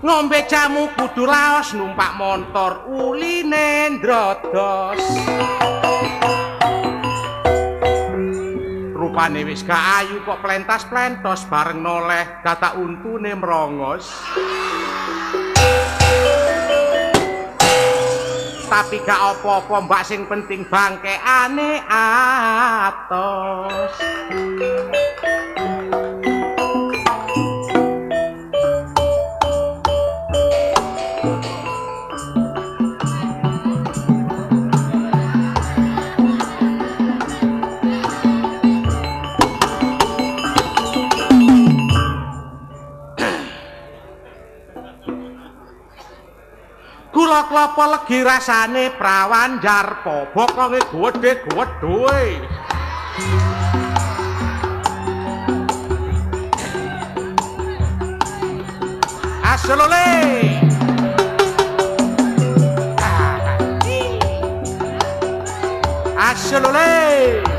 ngombe jamu kudu laos numpak montor uline ndrodos rupane wis gak ayu kok plentas-plentos bareng noleh kata untune mrongos tapi gak apa-apa mbak sing penting bangkeane atos Kula klopo legi rasane prawan jarpo bokonge gedhe-gedhe Asolole Asolole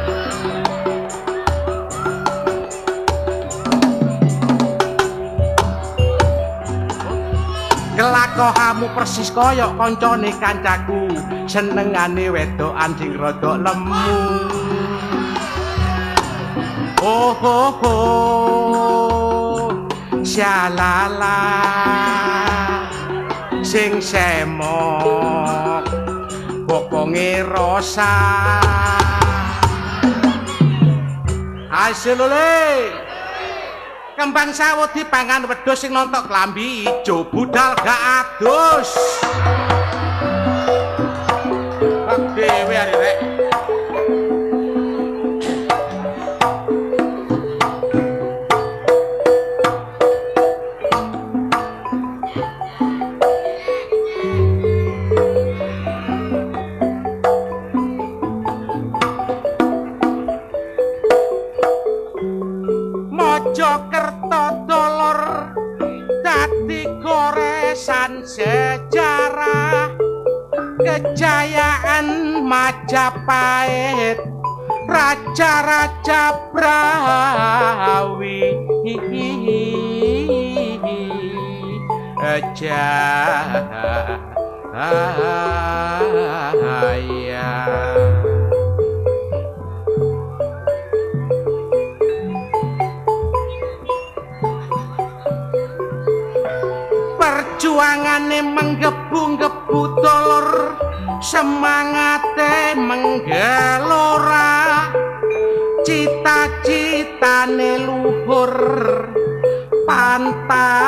Kelakohamu persis koyok koncone kancaku senengane wedokan sing rada lemu oh oh oh shalala sing semok bokonge rosa aselole kembang sawut dipangan wedhus sing nontok klambi ijo budal gak adus kok dhewe arek Mojokerto dolor dadi goresan sejarah kejayaan Majapahit raja-raja Brawi perjuangane menggebu-gebu dolor semangate menggelora cita-citane luhur pantang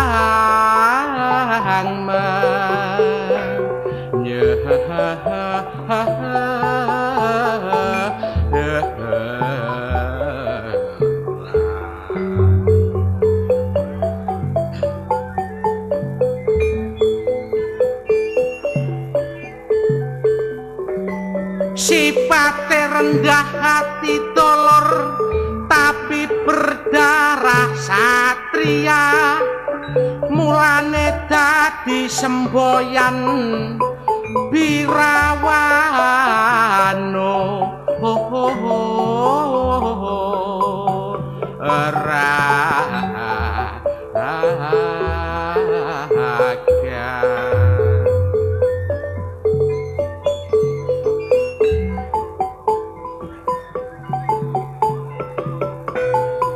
sifate rendah hati dolor tapi berdarah satria mulane dadi semboyan birawano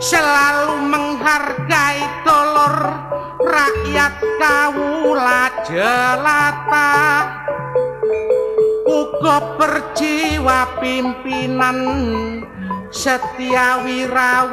selalu menghargai dolor rakyat kawula jelata uga berjiwa pimpinan setia wirawica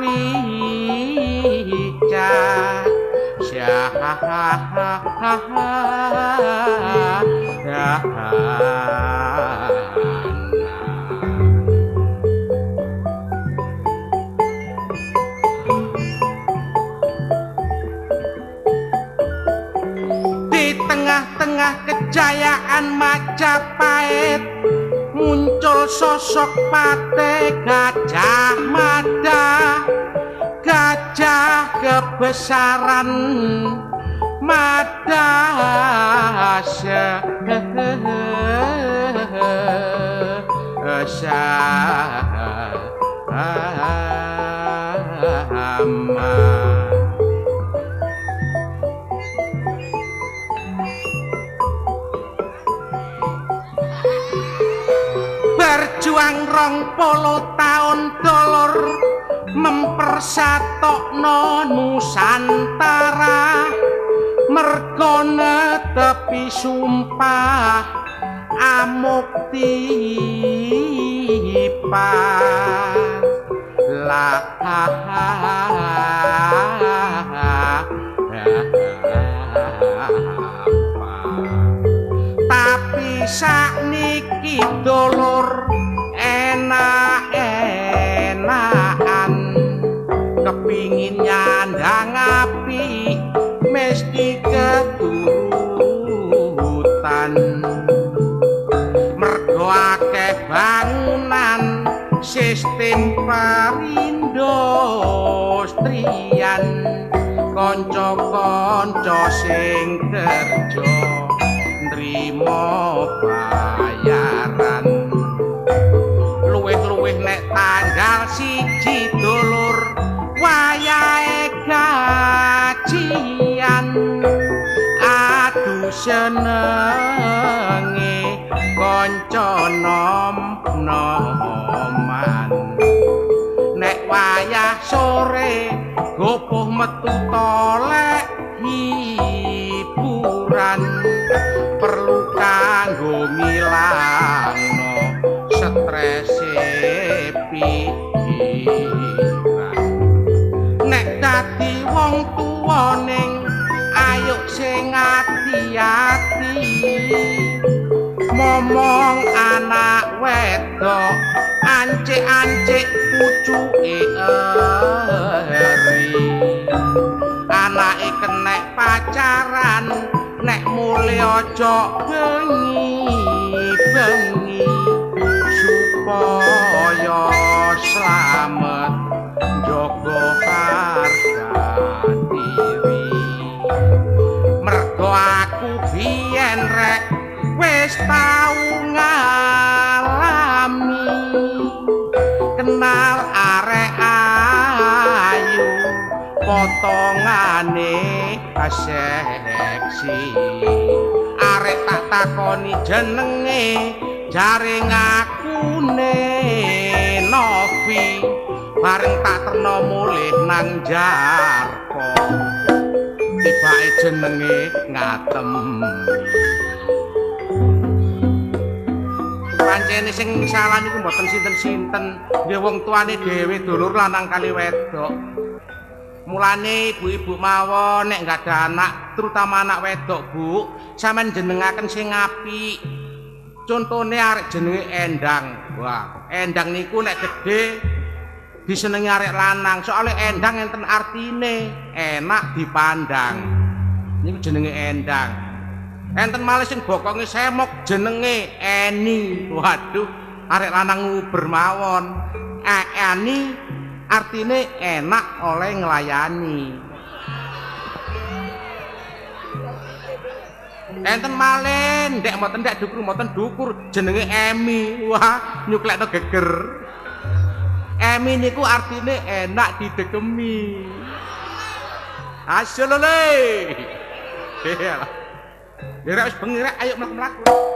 tengah-tengah kejayaan Majapahit muncul sosok Pate Gajah Mada gajah kebesaran Mada berjuang 20 taun dolor mempersatokno Nusantara merga netepi sumpah amuktipa lah tapi sakniki dolor enak-enakan kepingin nyandang api mesti keturutan mergo akeh bangunan sistem perindustrian kanca-kanca sing kerja nrimo bayaran luwih-luwih nek tanggal 1 dulur wayahe gajian aduh senenge kanca nom-noman nek wayah sore gopoh metu tolek hiburan perlu kanggo ngilangno strese pikiran nek dadi wong tuwa ning ayo sing ati-ati momong anak wedok ancik-ancik pucuke eri anake kenek pacaran nek mule aja bengi-bengi supaya slamet njaga harga diri mergo aku biyen rek wis tau ngalami kenal arek ayu potongane seksi arek tak takoni jenenge jare ngakune Novi bareng tak terno mulih nang Jarko tibake jenenge ngatem pancene sing salah niku mboten sinten-sinten nggih wong tuane dhewe dulur lanang kali wedok mulane ibu-ibu mawon nek gak ada anak terutama anak wedok Bu sampean jenengaken sing apik contone arek jenenge Endang wah Endang niku nek gedhe disenengi arek lanang soalnya Endang enten artine enak dipandang niku jenenge Endang enten malih sing bokonge semok jenenge Eni waduh arek lanang nguber mawon Eni artine enak oleh nglayani enten malih ndek mboten ndek dukur mboten dukur jenenge Emi wah nyuklekno geger Emi niku artine enak didegemi asyolole iya ya wis bengi rek ayo mlaku-mlaku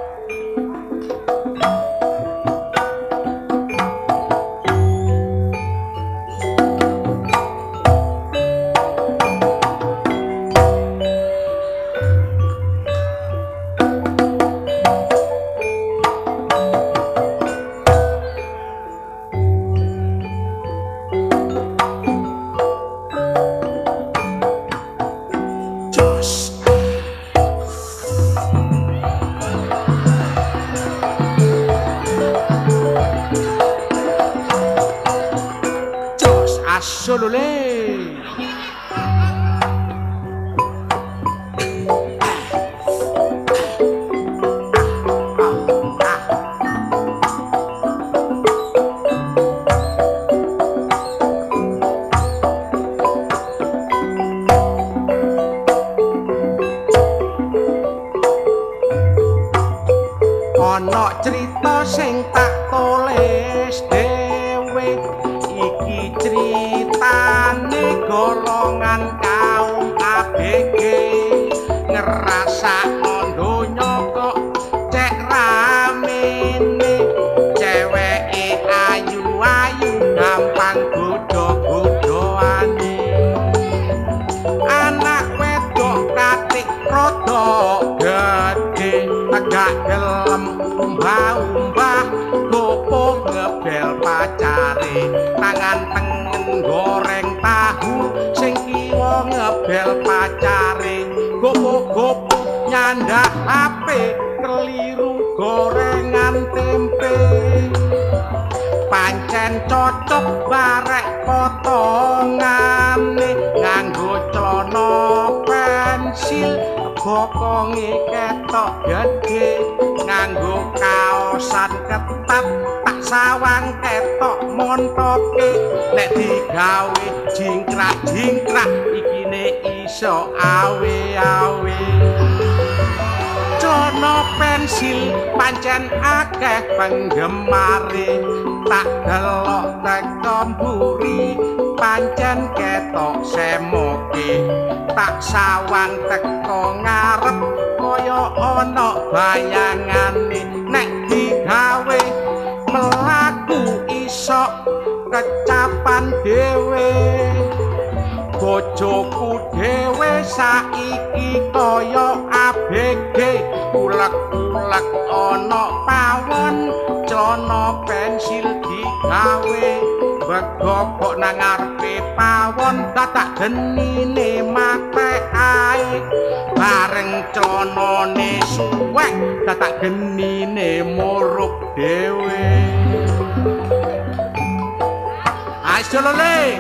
Solole ana cerita sing tak tulis dhewe iki critane golongan kaum ABG ngerasakno donya kok cek ramene cewek goreng tahu sing kiwa ngebel pacare gopo-gopo nyandak HP keliru gorengan tempe pancen cocok barek potongane nganggo celana pensil bokonge ketok gede nganggo kaosan ketat tak sawang ketok montoke nek digawe jingkrak-jingkrak ikine iso awe-awe celana pensil pancen akeh penggemare tak delok teko mburi pancen ketok semoke tak sawang teko ngarep kaya ana bayangane nek digawe mlaku iso kecapan dhewe bojoku dhewe saiki kaya ABG ulek-ulek ana pawon celana pensil digawe begokok nang ngarepe pawon dadak genine mate ae bareng celanane suwek dadak genine muruk dhewe asolole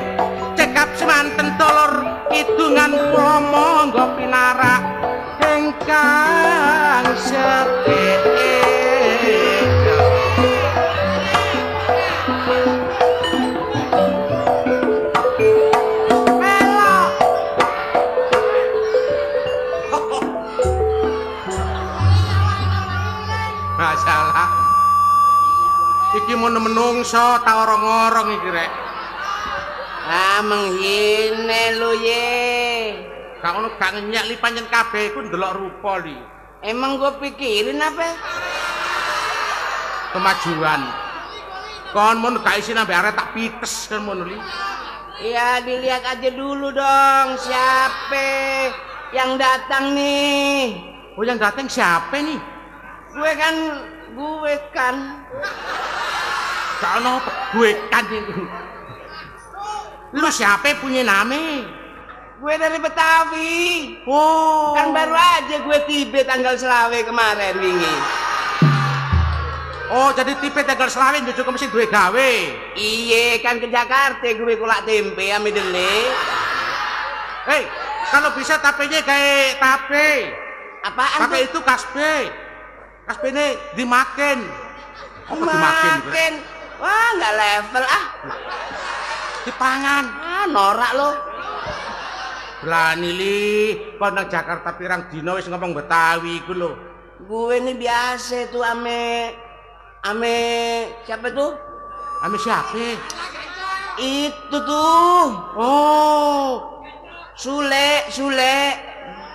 cekap semanten dolor kidungan kula monggo pinarak ingkang sepi masalah iki menungso ta orong-orong iki rek menghine lu ye. Gak ngono gak ngenyek li pancen kabeh iku ndelok rupa li. Emang gue pikirin apa? Kemajuan. Kon mun gak isin ambek arek tak pites kan ngono li. Ya dilihat aja dulu dong siapa yang datang nih. Oh yang datang siapa nih? Gue kan. Gak ono gue kan itu. Lu siapa punya nama? Gue dari Betawi. Oh. Kan baru aja gue tiba tanggal selawe kemarin wingi. Oh, jadi tipe tanggal selawe njujuk mesti duwe gawe. Iye, kan ke Jakarta gue kulak tempe ame dele. Hei, kalau bisa tapenya kayak tape. Apaan tape itu kasbe. Kasbe ini dimakan. Oh, dimakan. Wah, nggak level ah. Dipangan. Norak lo. Berani li, kau nang Jakarta pirang dino wis ngomong Betawi iku lho. Gue ini biasa tuh ame siapa tuh? Ame siapa? Itu tuh. Oh. Sule.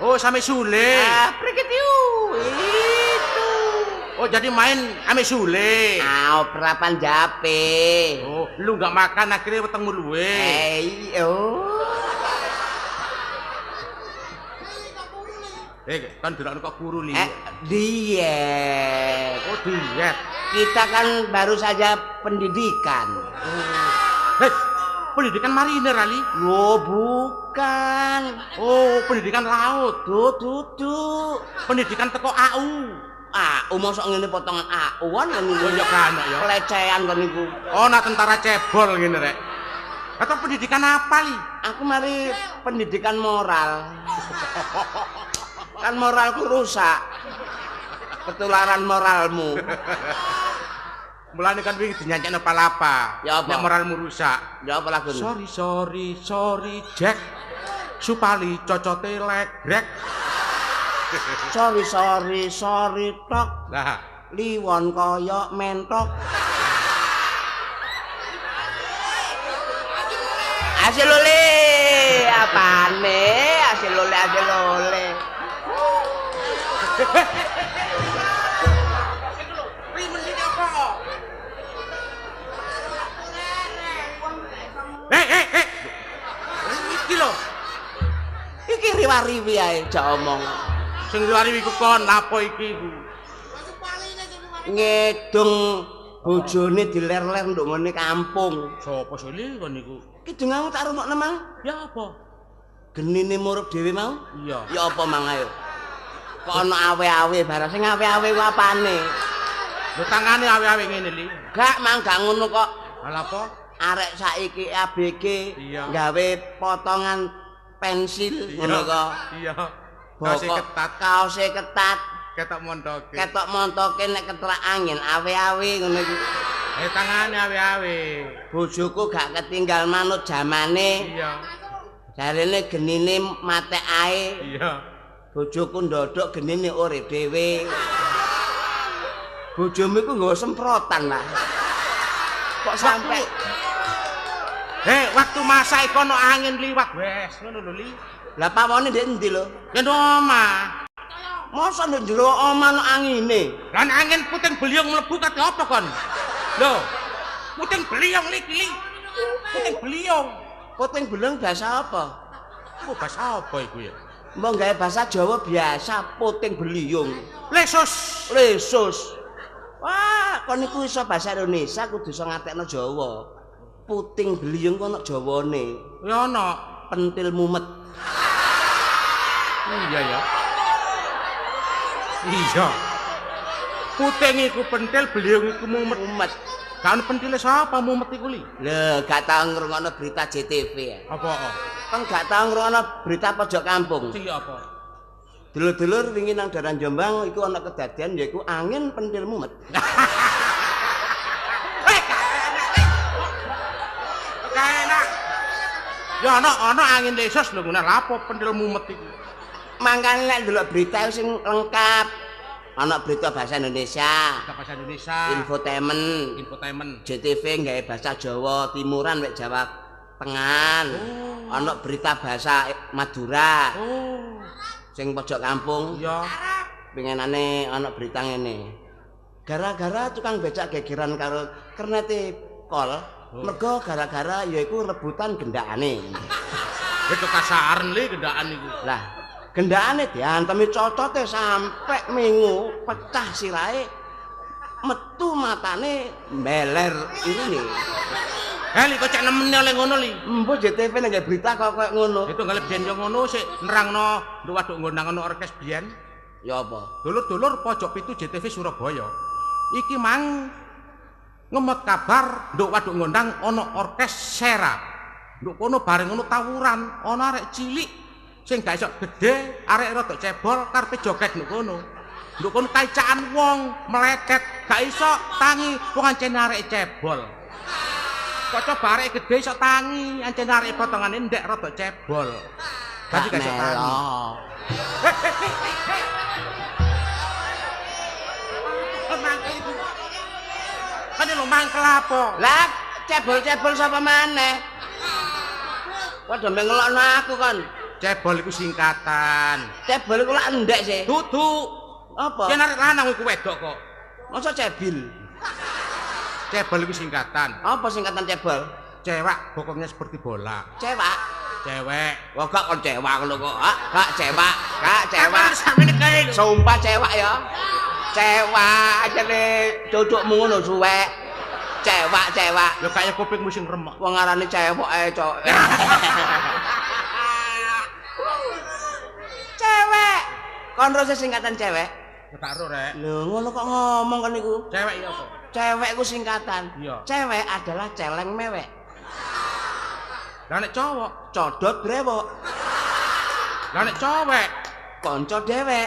Oh, sampe Sule. Ah, prikitiu. Itu. Oh, jadi main ame Sule. Perapan jape. Oh, lu nggak makan akhirnya weteng luwe. Kan delok kok kuru li. Diet. Oh, diet. Kita kan baru saja pendidikan. Pendidikan mariner ali. Oh, bukan. Oh, pendidikan laut. Tuh. Pendidikan teko AU. Mosok ngene potongan AU-an ngene. Oh, ya kan ya. Pelecehan kon niku. Oh, nak tentara cebol ngene rek. Atau pendidikan apa li? Aku mari pendidikan moral. Kan moralku rusak. Ketularan moralmu. Mulane kan wingi dinyanyikan apa-apa. Ya apa? Nek moralmu rusak. Ya apa lagu? Sorry Jack. Supali cocote legrek. Sorry tok. Lah, Liwon kaya mentok. Asilole, apane? Asilole. Iki lho. Iki riwa-riwi ae jak omong. Sing riwa-riwi ku kon lapo iki ku? Ngedung bojone diler-ler nduk ngene kampung. Sopo sih kon niku? Kidunganmu tak rungokno mang. Ya apa? Genine murup dhewe mau? Iya. Ya apa mang ayo? Kok ana awe-awe barang sing awe-awe ku apane? Lho tangane awe-awe ngene li. Gak mang gak ngono kok. Lha apa? Arek saiki ABG Iya. gawe potongan pensil ngono kok. Iya. Kaose ketat. Kaose ketat. Ketok montoke. Ketok montoke nek ketrak angin awe-awe ngono iku. Tangane awe-awe. Bojoku gak ketinggal manut jamane. Iya. Jarene genine matek ae. Iya. Bojoku ndodok genine urip dhewe. Bojomu iku nggawa semprotan lah. Kok sampai waktu masak iku ana angin liwat wes ngono lho li. lah pawone ndek endi lho? Ya omah. Mosok ndek jero omah ana angine. Lan angin puting beliung mlebu kate apa kon? Lho. Puting beliung iki li. Puting beliung. Puting beliung bahasa apa? Kok bahasa apa iku ya? Mbok gawe bahasa Jawa biasa puting beliung. Lesus. Lesus. Wah, kon iku iso bahasa Indonesia kudu iso ngatekno Jawa. Puting beliung ku ana Jawane. Ya ana Pentil mumet. Iya ya. Iya. Puting iku pentil, beliung iku mumet. Mumet. Gak ono pentile sapa mumet iku li? Lho, gak tau ngrungokno berita JTV ya. Apa? Kan gak tau ngrungokno berita pojok kampung. Iya apa? Dulur-dulur wingi nang daerah Jombang iku ana kedadian yaiku angin pentil mumet. Kaenak. Ya ana angin lesus lho ngene. Lha apa pentil mumet iku? Mangkane nek ndelok berita sing lengkap. Ana berita bahasa Indonesia, Bahasa Indonesia. infotainment, JTV nggawe bahasa Jawa Timuran wek Jawa Tengahan. Ana berita bahasa Madura. Oh. Sing pojok kampung. Iya. Pengenane ana berita ngene. Gara-gara tukang becak gegeran karo kernete kol, mergo gara-gara yaiku rebutan gendakane. Itu kasaran li gendaan iku. Lah, gendakane diantemi cocote sampe minggu pecah sirahe. Metu matane mbeler irine. Li kok cek nemen oleh ngono li. Embo JTV nek berita kok koyo ngono. Itu ngalih biyen yo ngono sik nerangno nduk waduk ngundang ono orkes biyen. Ya apa? Dulur-dulur pojok pitu JTV Surabaya. Iki mang ngemot kabar nduk waduk ngundang ono orkes Sera. Nduk kono bareng ngono tawuran, ono arek cilik sing gak iso gedhe, arek rada cebol karepe joget nduk kono. Nduk kono kaicaan wong meletet, gak iso tangi wong ancen arek cebol. Kok coba arek gedhe iso tangi, ancen arek potongane ndek rada cebol. Dadi gak iso tangi. Kan lho mangkel apa? Lah, cebol-cebol sapa maneh? Padha mengelokno aku kon. Cebol iku singkatan. Cebol iku lak endek sih. Dudu. Apa? Yen arek lanang iku wedok kok. Masa cebil? Cebol iku singkatan. Apa singkatan cebol? Cewek pokoknya seperti bola. Cewek. Cewek. Wah, gak kon cewek ngono kok. Gak cewek, gak cewek. Samene kae lho. Sumpah cewek ya. Cewek ajane cocokmu ngono suwek. Cewek. Lho kaya kupingmu sing remek. Wong ngarani cewek ae, Cok. Cewek. Kon rasa singkatan cewek? Ya gak ero rek. Lho, ngono kok ngomong kan iku. Cewek iya apa? Cewek ku singkatan. Iya. Cewek adalah celeng mewek. Lah nek cowok, Codot brewok. lah nek cowek, Kanca dewek.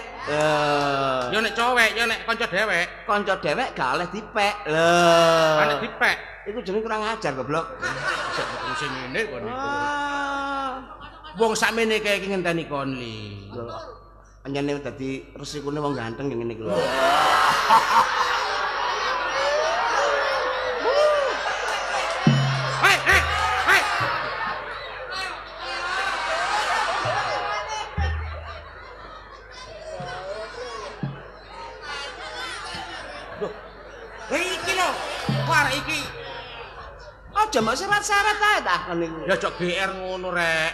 ya nek cowek, ya nek kanca dewek. Kanca dewek gak oleh dipek. Lah nek dipek. Iku jenenge kurang ajar goblok. Sik kok sing ngene kon iku. Wah. Wong sakmene kae iki ngenteni kon li. Panjenengan dadi resikune wong ganteng yang ngene iki lho. Hei. Loh. Iki lho. War iki. Aja mbok syarat-syarat ae ta kon niku. Ya cok GR ngono rek.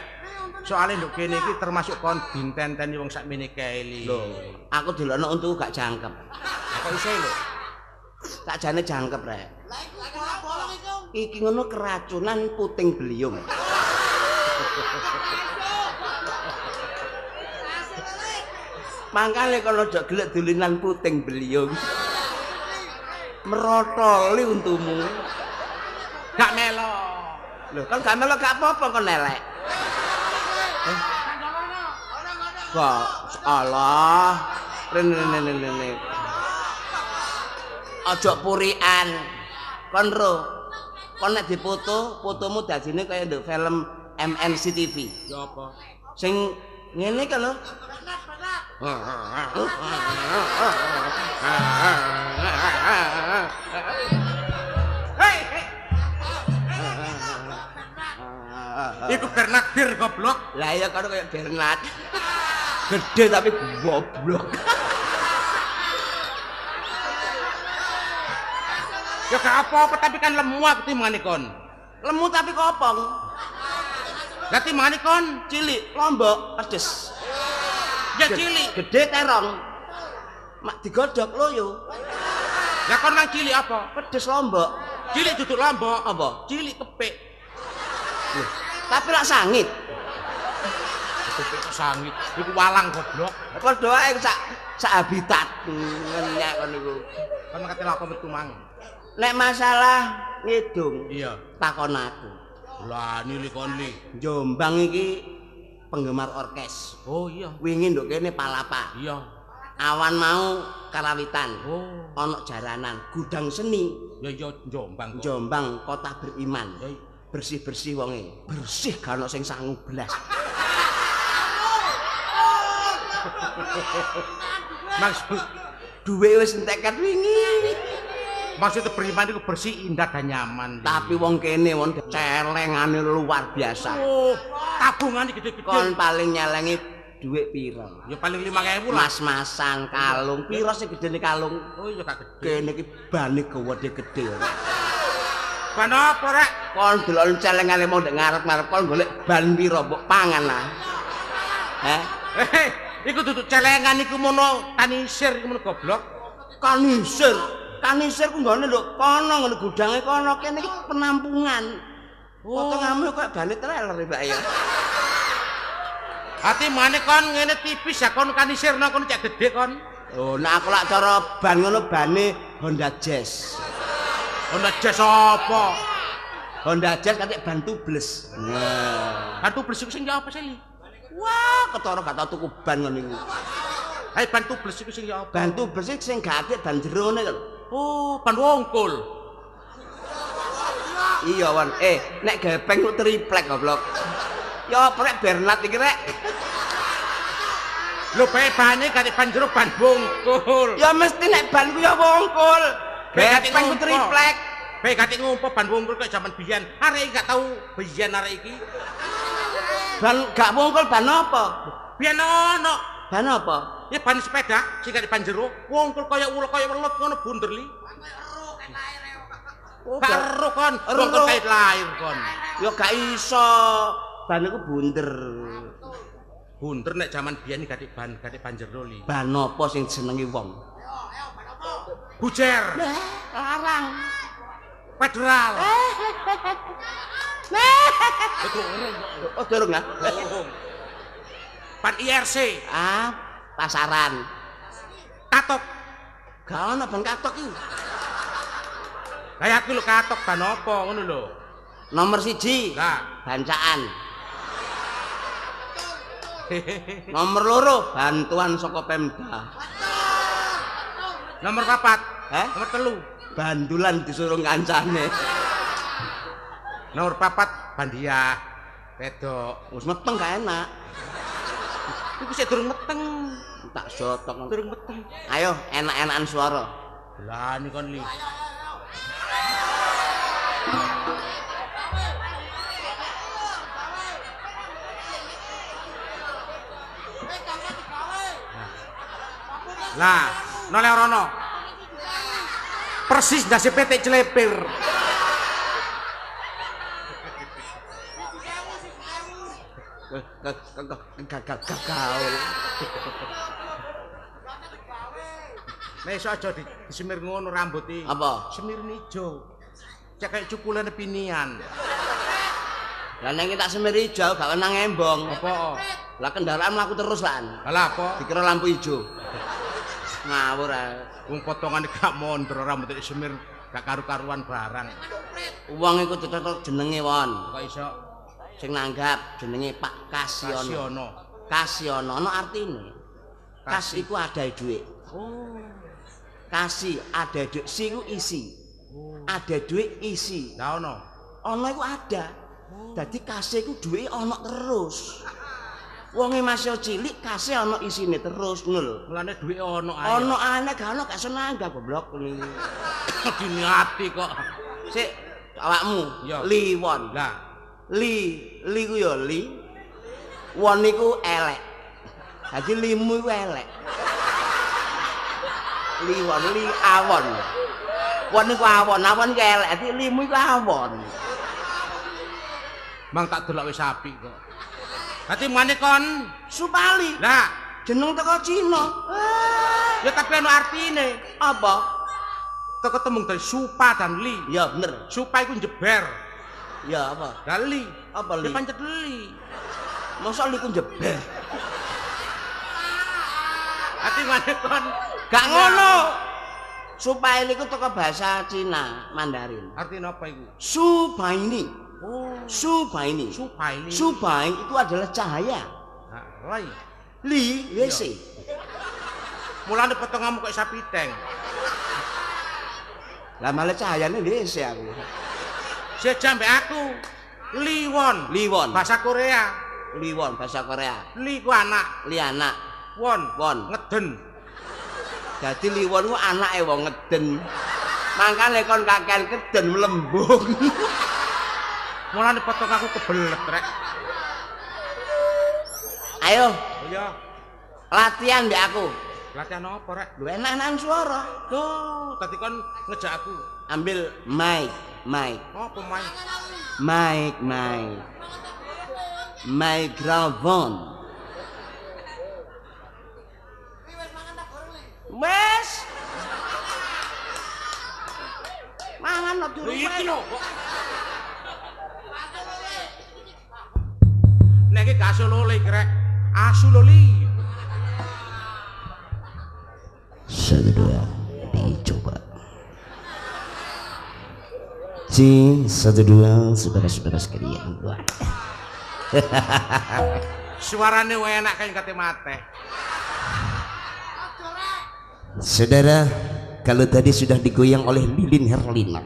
Soale nduk kene iki termasuk kon dintenteni wong sakmene kae li. Lho, aku delokno untuku gak jangkep. Kok iso lho? Tak jane jangkep rek. Iki ngono keracunan puting beliung. Mangkane kono aja gelek dolinan puting beliung. Merotoli untumu. Gak melo. Lho, kan gak melo gak apa-apa kon elek. Kok Allah. Rene. Aja purian. Kon ro. Kon nek dipoto, fotomu dadine kaya nduk film MNC TV. Ya apa? Sing ngene kan lho. Hei. Iku Bernardir goblok. Lah iya kan kaya Bernard. Gede tapi goblok. Ya gak apa-apa tapi kan lemu aku timangane kon. Lemu tapi kopong. Lah timangane kon Cilik, lombok, pedes. ya cilik. Gede terong. Mak digodhog loyo. Lah kon nang cilik apa? Pedes lombok. Cilik duduk lombok. Apa? Cilik kepek. Tapi lak sangit. Kepek kok sangit. Iku walang goblok. Padha ae sak habitat. Ngenyak kon niku. Kon kate lak metu mang. Nek masalah ngidung, Iya. takon aku. Lah nili kon li. Jombang iki penggemar orkes. Oh iya. Wingi nduk kene palapa. Iya. Awan mau karawitan. Oh. Ana jaranan gudang seni. Ya iya Jombang kok. Jombang kota beriman. Ya iya. Bersih-bersih wonge. Bersih gak ono sing sangu blas. Maksud Duwe wis entekan wingi. maksudnya beriman itu bersih, indah dan nyaman. Tapi wong kene wong celengane luar biasa. Oh, tabungan gede-gede. Kon paling nyelengi dhuwit pira? Ya paling 5.000 lah. Mas-masan kalung. Pira sing gedene kalung? Oh iya gak gede. Kene iki bane gede. Ban apa rek? Kon delok celengane mau ndek ngarep-ngarep kon golek ban pira mbok pangan lah. Heh, Iku duduk celengan iku mono tanisir iku mono goblok. kanisir. Kanisir ku nggone lho kono ngene gudange kono kene iki penampungan. Potonganmu kok bane trailer Mbak ya. Hati mane kon ngene tipis ya kon kanisirna kon cek gede kon. Oh, nek aku lak cara ban ngono bane Honda Jazz. Honda Jazz apa? Honda Jazz katik ban tubles. Nah. Bantu bersih sing ya apa sih? Wah, ketara gak tau tuku ban ngono iku. Hai bantu bersih sing ya apa? Ban tubles sing gak atik ban jerone lho. Oh, ban wongkul. Iya, Wan. Nek gepeng ku triplek goblok. Ya prek Bernat iki rek. Lho bae bane gak ban jero ban wongkul. Ya mesti nek ban ku ya wongkul. Gepeng ku triplek. Bae gak ngumpo ban wongkul kok jaman biyen. Arek iki gak tau biyen arek iki. Ban gak wongkul ban apa? Biyen ono. Ban apa? Ya ban sepeda sing gak ban jero, wongkul kaya ulo kaya welut ngono bunder li. Karo kon, wongkul kait lahir kon. Ya gak iso. Ban iku bunder. Bunder nek jaman biyen gak ban jero li. Ban apa sing senengi wong? Bujer. Larang. Federal. Betul urung. Oh, durung ya? Ban IRC. Ah, pasaran. Katok. Gak ono ban katok iki. Kayak aku lho katok ban apa ngono lho. Nomor 1. Lah, Bancaan. Nomor 2 bantuan saka Pemda. nomor 4. Nomor 3. Bandulan disuruh kancane. Nomor 4 bandia. Wedok. Wis meteng gak enak. Iku sik durung meteng. Tak sotok. Durung meteng. Ayo enak-enakan suara. Lah ini kon li. Lah, noleh rono. Persis dasi PT Celepir. Gaul. Nek iso aja disemir ngono rambut iki. Apa? Semir ijo. cek kayak cukulan pinian. Lah nek tak semir ijo gak wenang embong. Apa? Lah kendaraan mlaku terus lan. Lah apa? Dikira lampu ijo. Ngawur ae. Wong potongan gak mondro rambut semir gak karu-karuan barang. Wong iku cocok jenenge won. Kok iso Sing nanggap jenenge Pak Kasiono. Kasiono. Kasiono ana artine. Kas iku adahe dhuwit. Oh. Kasih ada dhuwit, si iku isi. Ada dhuwit isi. Lah ono. Ana iku ada. Dadi kasih iku dhuwit ana terus. Wonge masih cilik kasih ana isine terus ngono lho. Mulane dhuwit ono ae. Ana aneh gak ono gak senanggap goblok ini. Diniati kok. Sik awakmu Yo. Liwon. Lah, Li ku ya li. Won iku elek. Dadi limu iku elek. Liwon li awon. Won iku awon, awon ku elek. Dadi limu iku awon. mang tak delok wis apik kok. Dadi mane kon Supali. lah, Jeneng teko Cina. ya tapi anu artine Apa? teko tembung dari supa dan li. Ya bener. Supa iku jeber. Ya apa? Lah li. Apa li? Ya pancet li. Masa li ku jeber? Dadi mane kon Gak ngono. Supaya niku teko bahasa Cina, Mandarin. artine apa iku? Subaini. Oh, Subaini. supa ini. Subai itu adalah cahaya. Nah, lai. Li WC. Mulane potonganmu kok sapiteng. Lah malah cahayane WC aku. Sejambe aku Liwon. Liwon. Bahasa Korea. Liwon bahasa Korea. Li ku anak, Li anak. won, Won. ngeden. Jadi Liwon ku anake wong ngeden. Mangkane kon kakean keden melembung. Mulane potong aku kebelet rek. Ayo Iya, latihan mbek aku. latihan apa rek? Lu enak-enakan suara. Tuh, tadi kon ngejak aku. Ambil mic. Apa main? Mic. Mikrofon. Wes. Mangan lo Lho durung iki wae. lho. Nek iki gak asu lho rek. Asu lho li. Satu dua dicoba. Satu dua saudara-saudara sekalian. Suarane wae enak kaya kate mate. Saudara, kalau tadi sudah digoyang oleh Lilin Herlina,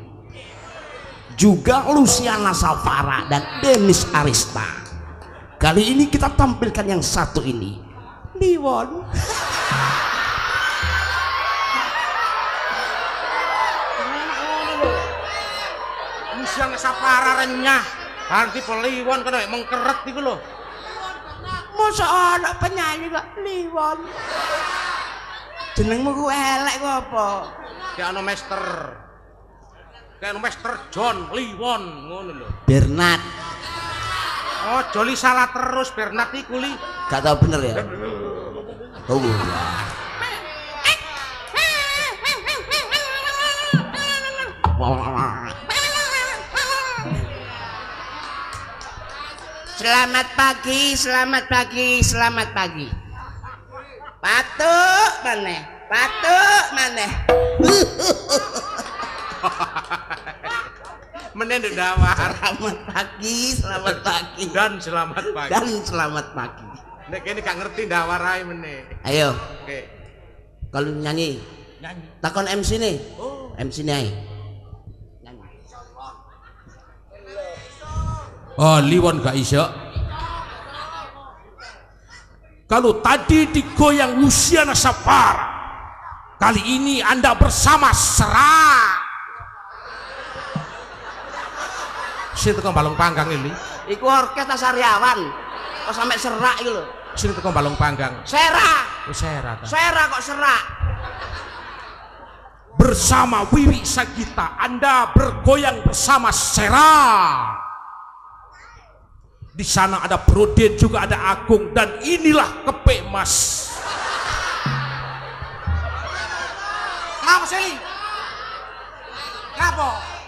juga Luciana Savara dan Denis Arista. Kali ini kita tampilkan yang satu ini, Liwon. Musiang sapara renyah. Nanti peliwon kena mengkeret iku lho. Masa anak penyanyi kok Liwon? Jenengmu ku elek ku apa? Kayak ono Master. Kayak ono Master John Liwon ngono lho. Bernard. Oh, joli salah terus Bernard iku li. Gak tau bener ya? Oh. Selamat pagi, selamat pagi, selamat pagi. Patuk maneh, patuk maneh. Menen dawar. Selamat pagi, selamat pagi. Dan selamat pagi. Dan selamat pagi. Nek kene gak ngerti dawar ae meneh. Ayo, Oke. kalau nyanyi, Nyanyi. takon MC nih. Oh, MC nih ayo. Nyanyi. Oh, Liwon gak iso. Kalau tadi digoyang Luciana Savara, kali ini Anda bersama Serak. sing teko balung panggang ini. Iku orkes Sariawan. Kok sampai serak iku lho. Sing teko balung panggang. Serak. Wis era ta. Serak kok serak. Bersama Wiwi Sagita, Anda bergoyang bersama Serak. Di sana ada Broden, juga ada Agung, dan inilah Kepe Mas. Ngapa sih? Ngapa?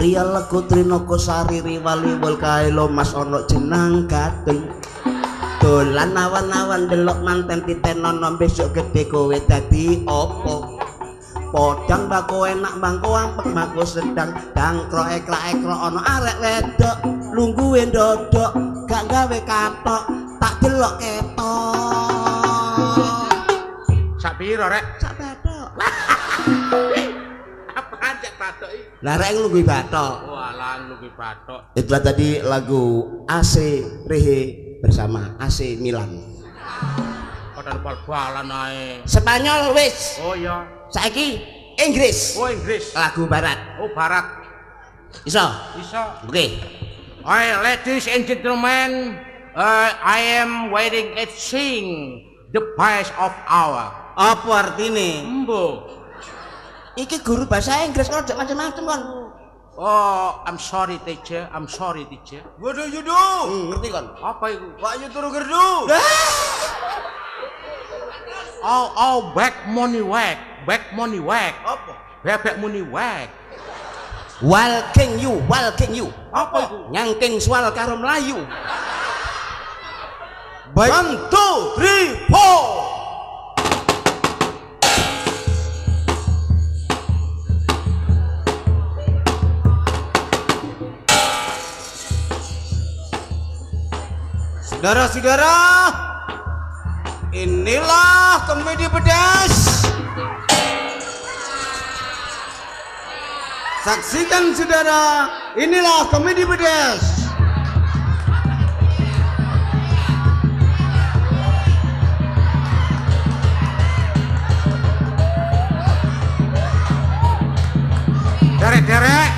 Triya lego trinaka sari riwali wul kaelo mas ana jenang Gateng dolan awan-awan delok manten titenono besok gede kowe dadi opo podang bako enak bangko ampek bangko sedang dangkro ekra-ekra ana arek wedok lungguhe ndodok gak gawe katok tak delok ketok sak piro rek sak bathok apa aja bathok iki lah rek nglungguhi bathok walah nglungguhi bathok itulah tadi lagu AC Rehe bersama AC Milan padahal bal-balan ae Spanyol wis oh iya saiki Inggris oh Inggris lagu barat oh barat iso oke okay. Ladies and gentlemen I am waiting to sing the best of our apa artine embo iki guru bahasa Inggris kok macam-macam kan oh I'm sorry teacher what do you do ngerti kan apa itu wak you turu gerdu oh back money whack apa bebek money whack walking you apa itu nyangking swal karo Melayu 1, 2, 3, 4 Saudara-saudara, inilah komedi pedas. Saksikan saudara, inilah komedi pedas. derek-derek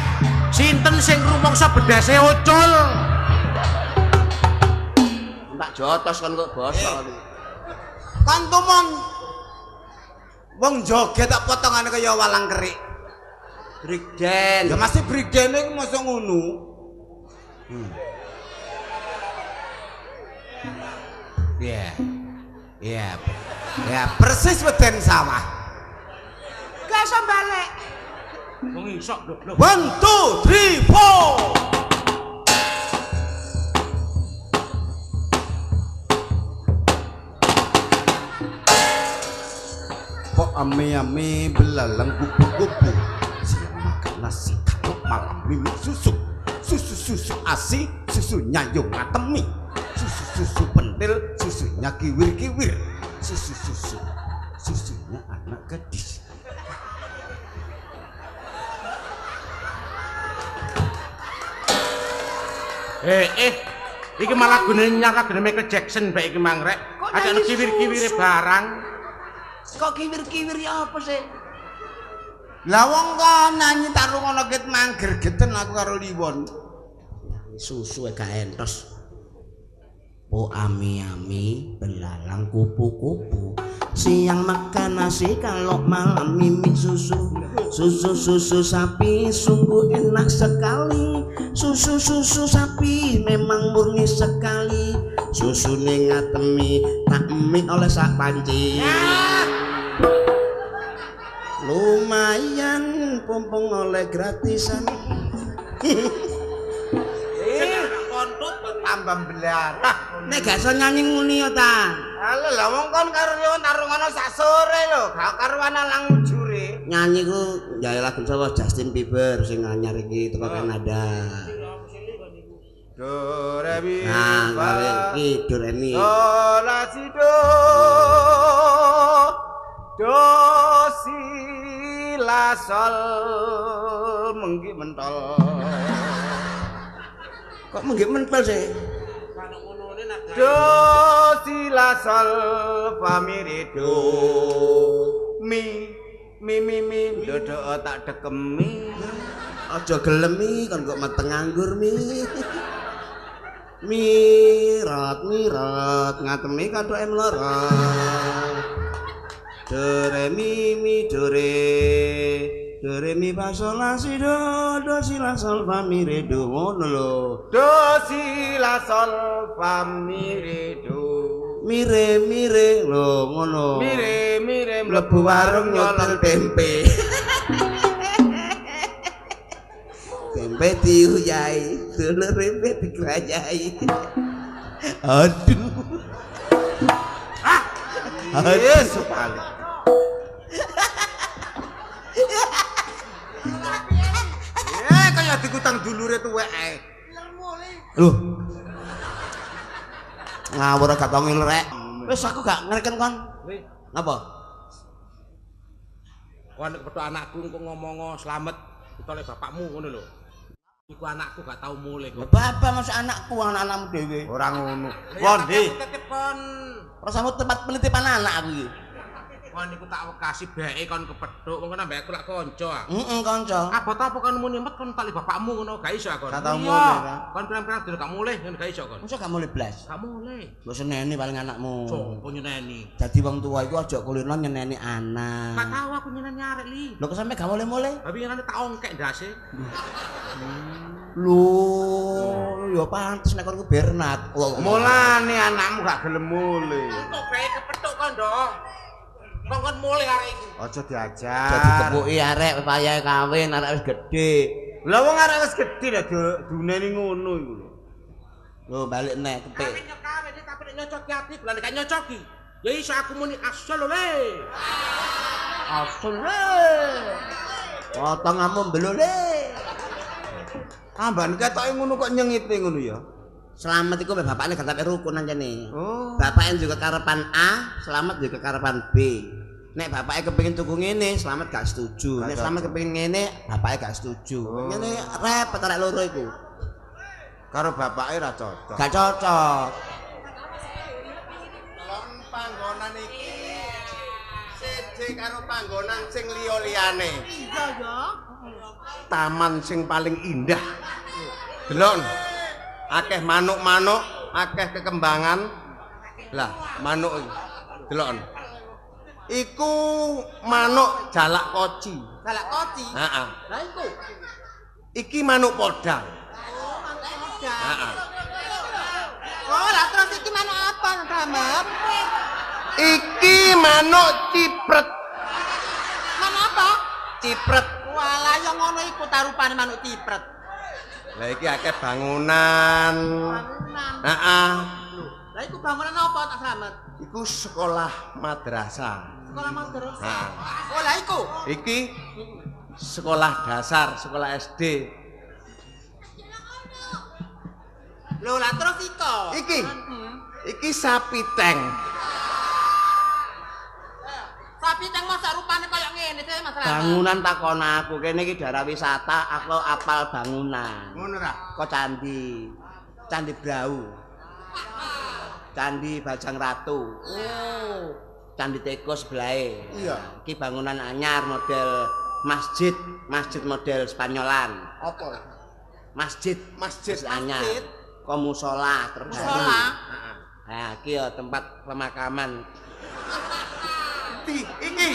sinten sing rumangsa bedase ucul Mbak jotos kan kok bosok kan tumon wong joget tak potongane kaya walang kerik Brigden ya masih brigden iku mosok ngono ya persis weden sawah gak iso balik wong iso lho 1, 2, 3, 4 kok ame-ame belalang kupu-kupu siang makan nasi kalau malam minum susu asi susunya yo ngatemi susu pentil susunya kiwir-kiwir susunya anak gadis iki malah gunane nyangka Michael Jackson bae iki mangrek ada kiwir-kiwire barang kok kiwir-kiwir ya apa sih lah wong kok nyanyi tak rungono ket mangger-geten aku karo Liwon susu gak entos po ami-ami belalang kupu-kupu siang makan nasi kalau malam mimik susu sapi sungguh enak sekali susu sapi memang murni sekali susu ning ngatemi tak mik oleh sak panci lumayan pompong oleh gratisan tambah belar nek gak iso nyanyi nguni yo ta halo lah wong kon karo Liwon tak rungono sak sore lho gak karuan lang ujure nyanyi ku ya lagu sapa Justin Bieber sing anyar iki teko Kanada do re mi nah fa iki do re mi do la si do si la sol mengki mentol kok menggik menpel sih do si la sol fa mi re do mi do tak dekemi aja gelem mi kon kok meteng nganggur mi mirat ngatemi kathok mlorot do re mi do re mi fa sol la si la sol fa mi re do ngono lho do si la sol fa mi re do mire lho ngono mire mlebu warung nyotel tempe rempe diuyai, dulur rempe digrayai. Aduh. Yesus paling. Kaya dikutang dulure tuwek ae. Loh. Ngawur gak tau ngelerek. Wis aku gak ngereken kon. Ngapa? Kon kepethuk anakku engko ngomong slamet ditoleh bapakmu ngono lho. Iku anakku gak tau mulih kok. Bapak masuk anakku, anak-anakmu dhewe. Ora ngono. Wondi. Tetep kon. Rasamu tempat penitipan anak aku iki. Kon niku tak wekasi beke kon kepethuk wong kena mbek aku lak kanca ah. Kanca. Abot apa kon muni met kon tali bapakmu ngono gak iso kon. Gak tau mulih kan. Kon pirang-pirang dina gak mulih ngono gak iso kon. Masa gak mulai blas? Gak mulih. Mbok seneni paling anakmu. Sopo nyeneni? Dadi wong tua iku aja kulino nyeneni anak. Gak tau aku nyeneni arek li. Lho kok sampe gak mulai-mulai? Tapi ngene tak ongkek ndase. Lho, ya pantes nek kon ku Bernat. Mulane anakmu gak gelem mulih. Kok bae kepethuk kon ndong. Kon mulih arek iki. Aja diajar. Dadi kepuki arek payahe kawin, arek wis gedhe. Lah wong arek wis gedhe lah duneni ngono iku lho. Lho balik nek kepik. Kawin yo kawin tapi nek nyocoki ati bulan gak nyocoki. Ya iso aku muni asal le. Asle. Potonganmu mbelole. Amban ketoke ngono kok nyengite ngono ya. Selamat iku mbek bapakne gak sampe rukun anjene. Oh. Bapaknya juga karepan A, Selamat juga karepan B. Nek bapaknya kepengin tuku ngene, Selamat gak setuju. Nek Selamat kepengin ngene, bapaknya gak setuju. Ngene repot arek loro iku. Karo bapake ra cocok. Gak cocok. Lon panggonan iki siji karo panggonan sing liya-liyane. Iya ya. Taman sing paling indah. Delok. Akeh manuk-manuk, akeh kekembangan. Lah, manuk iki. Delok. Iku manuk jalak koci. Galak koci. Heeh. Lah iku. Iki manuk podang. Oh, mantek modal. Heeh. Oh, lah terus iki manuk apa, Damet? Iki manuk cipret. Manuk apa? Cipret. Walah yo ngono iku tarupane manuk cipret. Lah iki akeh bangunan. Bangunan. Heeh. Lah iku bangunan apa tak Slamet? Iku sekolah madrasah. Sekolah madrasah. Nah. Oh, lah iku. Iki sekolah dasar, sekolah SD. Lho, lah terus iko. Iki sapi tank. Sapi teng masa rupane kaya ngene sih Mas Slamet. Bangunan takon aku, kene iki daerah wisata, aku apal bangunan. Ngono ra? Kok candi. Candi Brau. Candi Bajang Ratu. Oh. Candi Teko sebelahe. Iya. Iki bangunan anyar model masjid, masjid model Spanyolan. Apa? Masjid anyar. Masjid. Kok musola terbaru. Musola. Heeh. Nah, iki ya tempat pemakaman. Iki.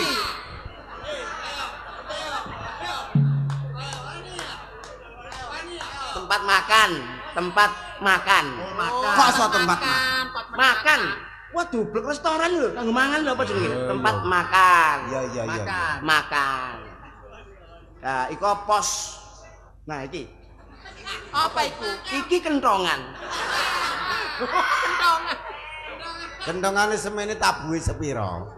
Tempat makan, tempat makan. Kok iso tempat Makan. Wah, dublek restoran lho, kanggo mangan lho apa jenenge? Tempat makan. Iya. Makan. Nah, iku pos. Nah, iki. Apa iku? Iki kentongan. Kentongan. Gendongane semene tabuhe sepiro?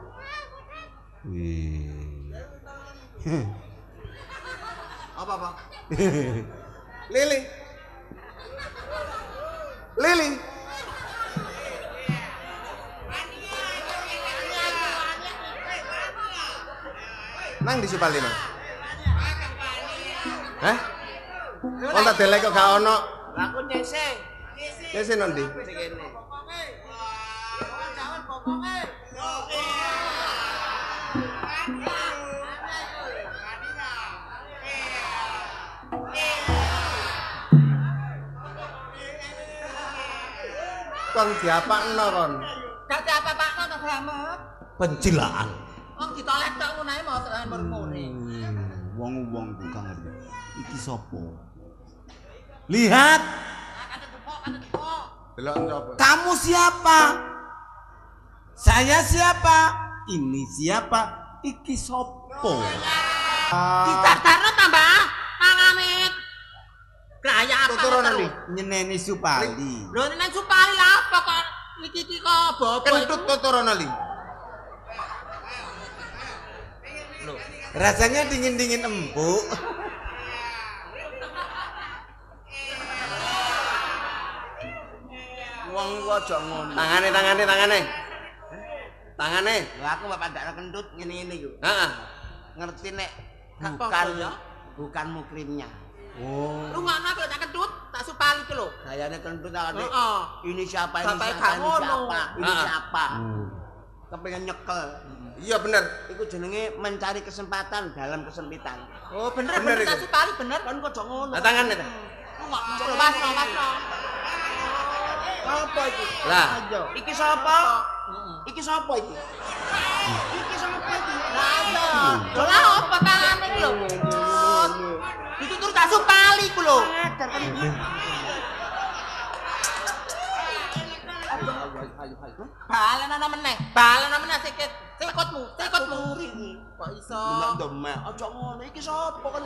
Wih. Apa? Lili. Nang di Supali, Mas. Hah? Kok tak delek kok gak ono? Aku nyese. Nyese nang ndi? Kene. Kon diapakno kon. Gak apa-apa to Slamet. Pencilaan. Wong ditolak tok ngono ae mau tekan murmure. Wong-wong ku gak ngerti. Iki sapa? Lihat. Delok coba. Kamu siapa? Saya siapa? Ini siapa? Iki sopo? Ditartarno tambah pangamit. turunan li. Nyeneni Supali. Lho nek Supali lha apa kok iki kok bobo. Kentut to turunan li. Rasanya dingin-dingin empuk. Wong iku aja ngono. Tangane. Lah aku bapak ndak kentut ngene-ngene iku. Heeh. Ngerti nek Apa ya? bukan mukrimnya. Oh. Rungokno aku tak kedut, tak Supali ku lho. Gayane kentut tak ade. Heeh. Ini siapa Sampai ini gak siapa ini ngono. siapa ini Ah. siapa. Kepengen nyekel. Iya bener. Iku jenenge mencari kesempatan dalam kesempitan. Oh bener Bener bener tak iku. Supali bener. Kan kok ngono. Nah, tangane ta. Rungokno lho Masno. Apa iki? Lah. Iki sapa? Iki sapa iki? Iki sapa iki? Lah iya. Lho lah apa kangane ku lho. Ditutur tak Supali ku lho. Balen ana meneh sikit. Sikutmu. Kok iso? Demek. Aja ngono. Iki sapa kan?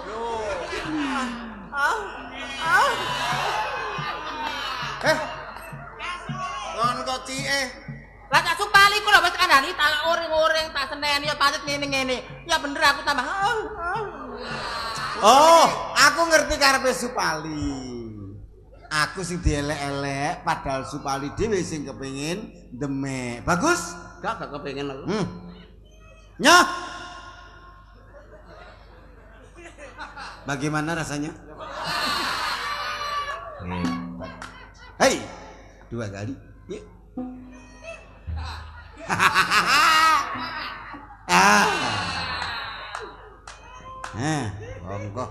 Kon kok cike. Lah tak Supali ku lho wis kandhani tak oring-oring tak seneni ya pancet ngene-ngene. Ya bener aku tambah. Oh, aku ngerti karepe Supali. Aku sing dielek-elek padahal Supali dhewe sing kepengin demek. Bagus? Gak kepengen aku. Nyah. Bagaimana rasanya? Hei, 2 kali. Yuk. Bongkok.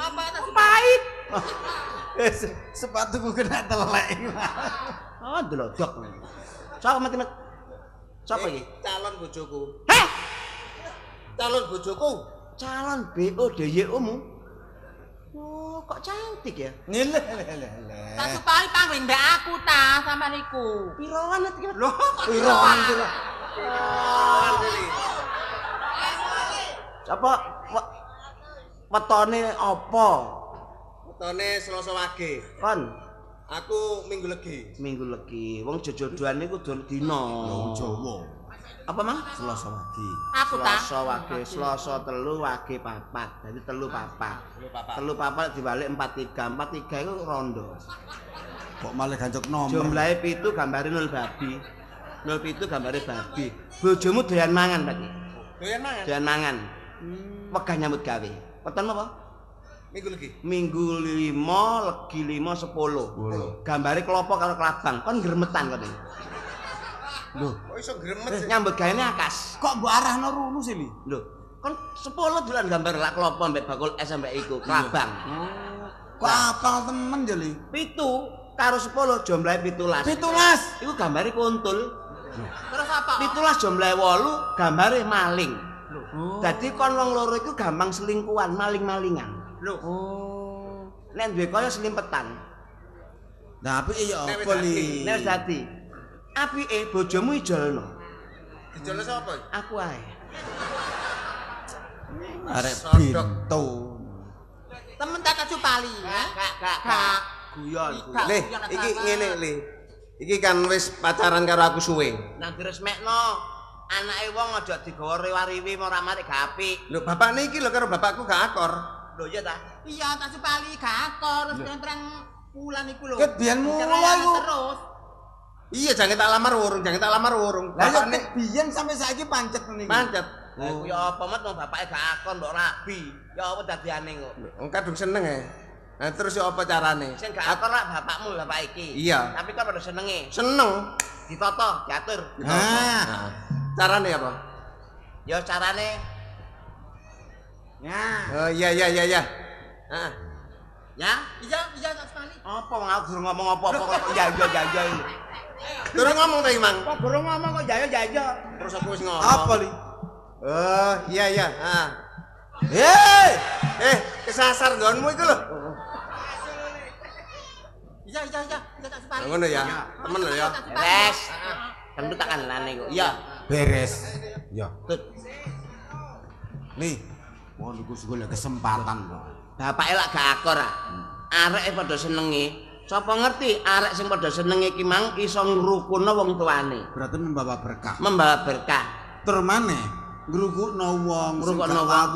Apa tak Supali? Sepatuku kena telek. Ah, delodok. Sapa mati-mati? Sapa iki? Calon bojoku. Heh, Calon bojoku. Calon BO DYO-mu. Oh, kok cantik ya? Nileh. tak Supali pangling mbak aku ta sama niku. Piroan iki? Lho, Piroan piro? Apa wetone apa? Wetone Selasa Wage. Kon Aku Minggu Legi. Minggu Legi. Wong jojodoane kudu dina. Jawa. Apa, Mang? Selasa Wage. aku ta. Selasa Wage, Selasa 3 Wage 4. Dadi 3 papat. 3 papat dibalik 43. 43 iku rondo. Kok malah gancok nomor? Jumlahe 7 gambare 0 babi. 07 gambare babi. Bojomu doyan mangan berarti. Doyan mangan. Doyan mangan. Wegah nyambut gawe. Weton apa? Minggu Legi. Minggu 5, Legi 5, 10. Gambare klopo karo kelabang. Kon gremetan kok iki. Lho, Kok iso gremet sih? nyambut gawe akas. Kok mbok arahno runu sih, Li? Lho, kon 10 dolan gambar lak klopo mbek bakul es mbek iku, kelabang. Kok apal temen ya, Li? 7 karo 10 jumlahe 17. 17. Iku gambare kuntul. Terus apa? 17 jumlahe 8 gambare maling. Dadi kon wong loro iku gampang selingkuhan, maling-malingan. Lho. Oh. Nek duwe kaya selimpetan. Nah, apike ya Nek wis apa, dadi. Li? Nek wis dadi apike bojomu ijolno. Dijole sapa? Aku ae. Arek Sodok. bintu. Temen tak Supali, ya? Kak. Guyon. Gak. Le, iki ngene Le. Iki kan wis pacaran karo aku suwe. Nang diresmekno. Anake wong aja digawa riwi-riwi ora mari gak apik. Lho bapakne iki lho karo bapakku gak akor. Lho iya ta? Iya tak Supali gak akor, terus terang bulan iku lho. Ket biyen mulai Cerai iku. terus. Iya jangan tak lamar urung. Lah ya Bapakne ket biyen sampai saiki pancet niku. pancet. Lah iku ya apa met wong bapake gak akon mbok rabi. Ya apa dadiane kok. Wong kadung seneng ya. Nah terus ya apa carane? Sing gak akon lak bapakmu bapak iki. Iya. Tapi kan pada senenge. Seneng. Ditoto, diatur. Nah, Carane apa? Ya carane ya. Oh iya. ya. Iya tak Supali. Apa wong aku durung ngomong apa-apa kok ya ini. Durung ngomong ta Imang. Kok durung ngomong kok ya. Terus aku wis ngomong. Apa, Li? Oh, iya. Ah. Hei! Kesasar nggonmu iku lho. Iya tak Supali. Ngono ya. Temen lho ya. Res. Tentu tak kandhane kok. Iya. Beres. Ya. Tut. Nih, mau niku golek kesempatan kok. Bapak elak gak akor ah. Arek padha senenge. Sapa ngerti arek sing padha senenge ki mang iso ngrukunno wong tuane. Berarti membawa berkah. Membawa berkah. Tur maneh ngrukukno wong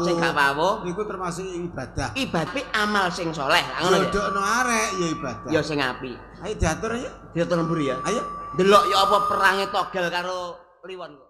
Sing gak pawuh niku termasuk ibadah. ibadah amal sing soleh. Ngono ya. Jodokno arek ya ibadah. Ya sing apik. Ayo diatur ayo. Diatur mburi ya. Ayo. Delok ya apa perange Togel karo Kliwon kok.